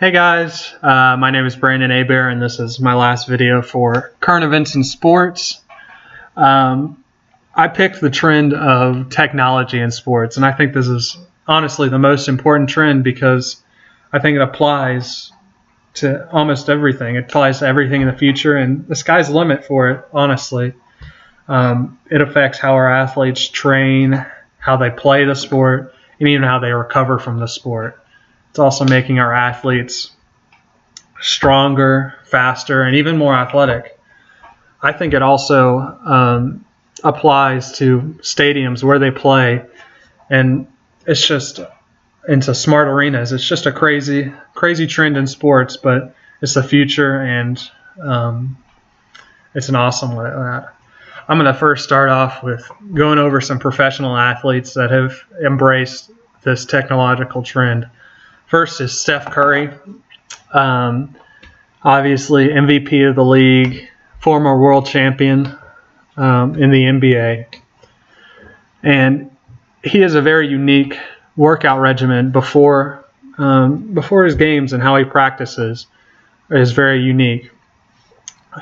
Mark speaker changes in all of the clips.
Speaker 1: Hey guys, my name is Brandon Abear, and this is my last video for current events in sports. I picked the trend of technology in sports, and I think this is honestly the most important trend because I think it applies to almost everything. It applies to everything in the future, and the sky's the limit for it, honestly. It affects how our athletes train, how they play the sport, and even how they recover from the sport. It's also making our athletes stronger, faster, and even more athletic. I think it also applies to stadiums where they play, and it's just into smart arenas. It's just a crazy trend in sports, but it's the future, and it's an awesome one at that. I'm going to first start off with going over some professional athletes that have embraced this technological trend. First is Steph Curry, obviously MVP of the league, former world champion in the NBA. And he has a very unique workout regimen before his games, and how he practices is very unique.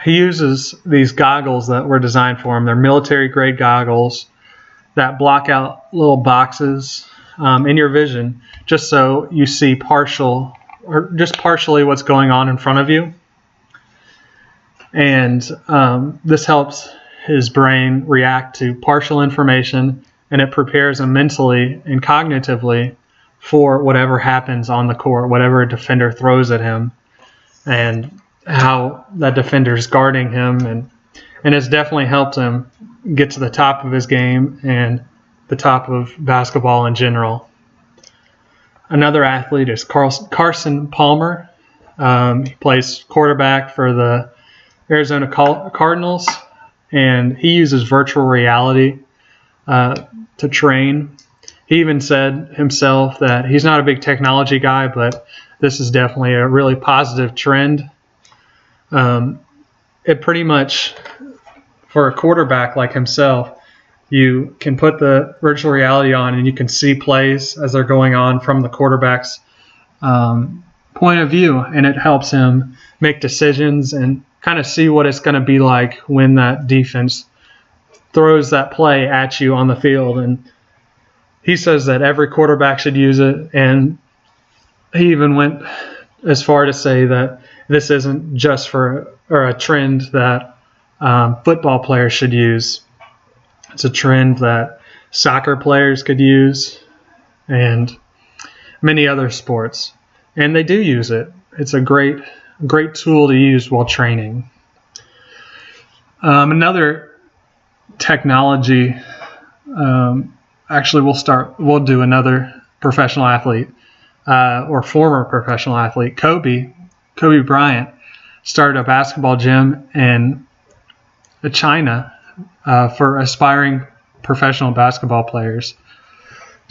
Speaker 1: He uses these goggles that were designed for him. They're military-grade goggles that block out little boxes in your vision, just so you see partially what's going on in front of you. And this helps his brain react to partial information, and it prepares him mentally and cognitively for whatever happens on the court, whatever a defender throws at him, and how that defender is guarding him. And it's definitely helped him get to the top of his game and the top of basketball in general. Another athlete is Carson Palmer. He plays quarterback for the Arizona Cardinals, and he uses virtual reality to train. He even said himself that he's not a big technology guy, but this is definitely a really positive trend. It pretty much, for a quarterback like himself, you can put the virtual reality on and you can see plays as they're going on from the quarterback's point of view, and it helps him make decisions and kind of see what it's going to be like when that defense throws that play at you on the field. And he says that every quarterback should use it, and he even went as far to say that this isn't just a trend that football players should use. It's a trend that soccer players could use, and many other sports, and they do use it. It's a great tool to use while training. Another technology. Actually, we'll do another professional athlete or former professional athlete. Kobe Bryant started a basketball gym in China for aspiring professional basketball players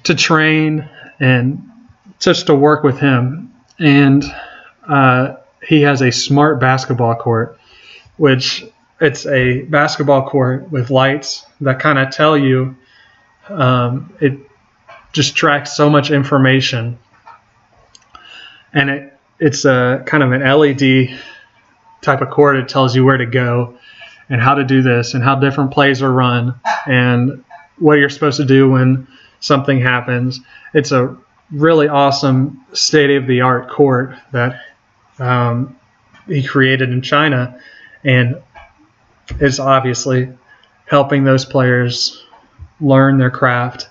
Speaker 1: to train and just to work with him. And he has a smart basketball court, which it's a basketball court with lights that kind of tell you, it just tracks so much information. And it's a kind of an LED type of court. It tells you where to go and how to do this and how different plays are run and what you're supposed to do when something happens. It's a really awesome state-of-the-art court that he created in China, and it's obviously helping those players learn their craft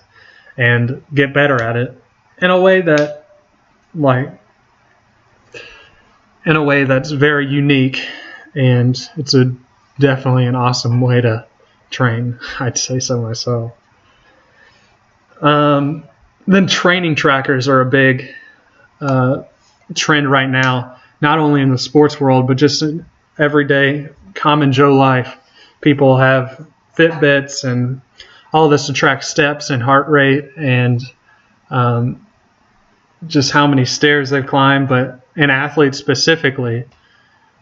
Speaker 1: and get better at it in a way that's very unique, and it's definitely an awesome way to train. I'd say so myself. Then training trackers are a big trend right now, not only in the sports world, but just in everyday common Joe life. People have Fitbits and all this to track steps and heart rate and just how many stairs they've climbed. But in athletes specifically,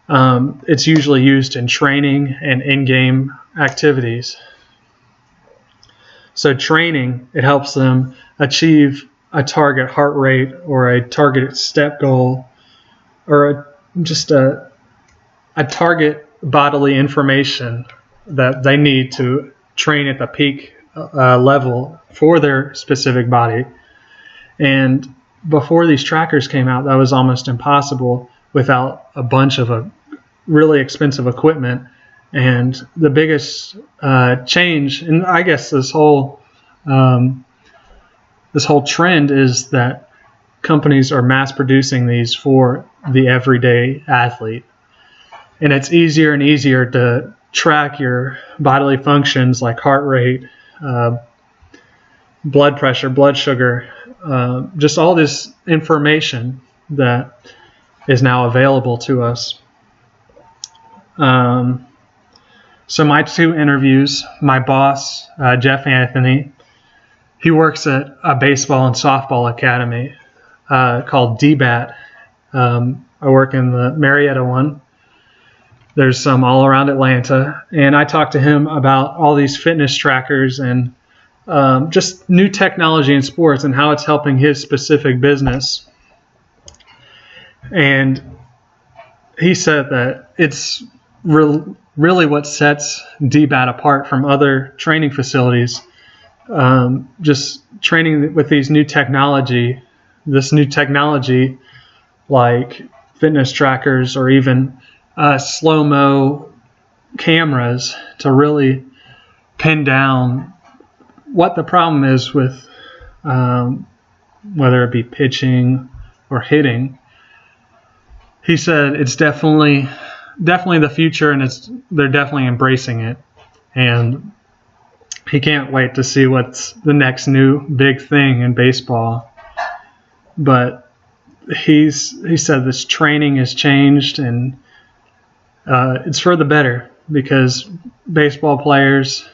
Speaker 1: it's usually used in training and in-game activities. So training, it helps them achieve a target heart rate or a targeted step goal or just a target bodily information that they need to train at the peak level for their specific body. And before these trackers came out, that was almost impossible without a bunch of really expensive equipment. And the biggest change, and I guess this whole trend, is that companies are mass producing these for the everyday athlete. And it's easier and easier to track your bodily functions like heart rate, blood pressure, blood sugar, just all this information that is now available to us. So my 2 interviews, my boss, Jeff Anthony, he works at a baseball and softball academy called DBAT. I work in the Marietta one. There's some all around Atlanta. And I talked to him about all these fitness trackers and just new technology in sports and how it's helping his specific business. And he said that it's really what sets DBAT apart from other training facilities. Just training with this new technology like fitness trackers or even slow-mo cameras to really pin down what the problem is with whether it be pitching or hitting. He said it's definitely the future, and they're definitely embracing it, and he can't wait to see what's the next new big thing in baseball. But he said this training has changed, and it's for the better, because baseball players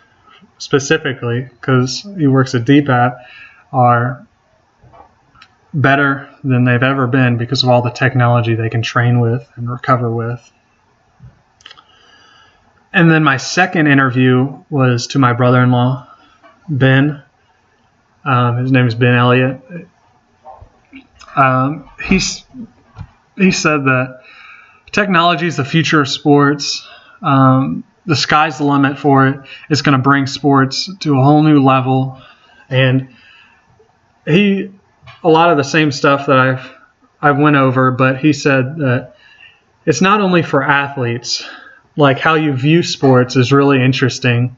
Speaker 1: specifically, because he works at DPAT, are better than they've ever been because of all the technology they can train with and recover with. And then my second interview was to my brother-in-law, Ben. His name is Ben Elliott. He said that technology is the future of sports. The sky's the limit for it. It's going to bring sports to a whole new level. And a lot of the same stuff that I've went over, but he said that it's not only for athletes. Like how you view sports is really interesting.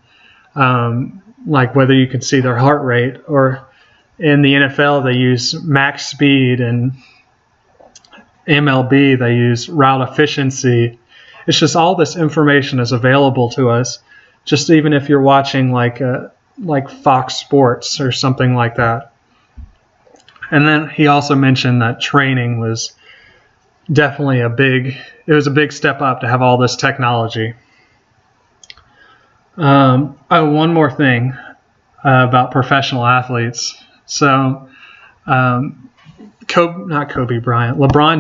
Speaker 1: Like whether you can see their heart rate, or in the NFL they use max speed, and MLB they use route efficiency. It's just all this information is available to us, just even if you're watching like Fox Sports or something like that. And then he also mentioned that training was definitely a big step up to have all this technology. One more thing about professional athletes. So, LeBron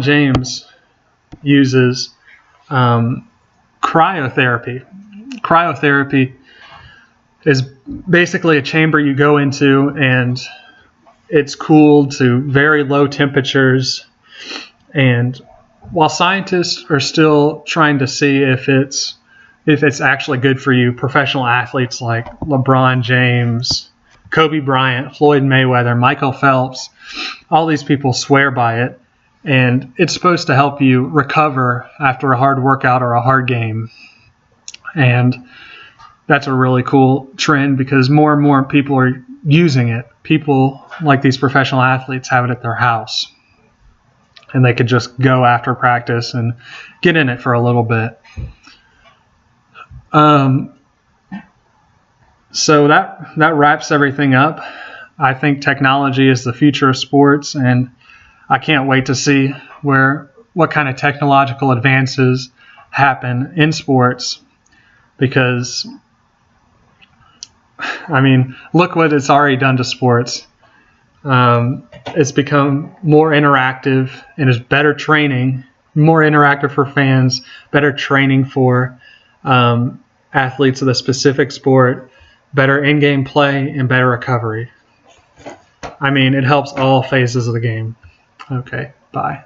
Speaker 1: James uses cryotherapy. Cryotherapy is basically a chamber you go into, and it's cooled to very low temperatures. And while scientists are still trying to see if it's actually good for you, professional athletes like LeBron James, Kobe Bryant, Floyd Mayweather, Michael Phelps, all these people swear by it, and it's supposed to help you recover after a hard workout or a hard game. And that's a really cool trend because more and more people are using it. People like these professional athletes have it at their house, and they could just go after practice and get in it for a little bit. So that wraps everything up. I think technology is the future of sports, and I can't wait to see what kind of technological advances happen in sports, because I mean, look what it's already done to sports. It's become more interactive and is better training, more interactive for fans, better training for athletes of the specific sport, better in-game play, and better recovery. I mean, it helps all phases of the game. Okay, bye.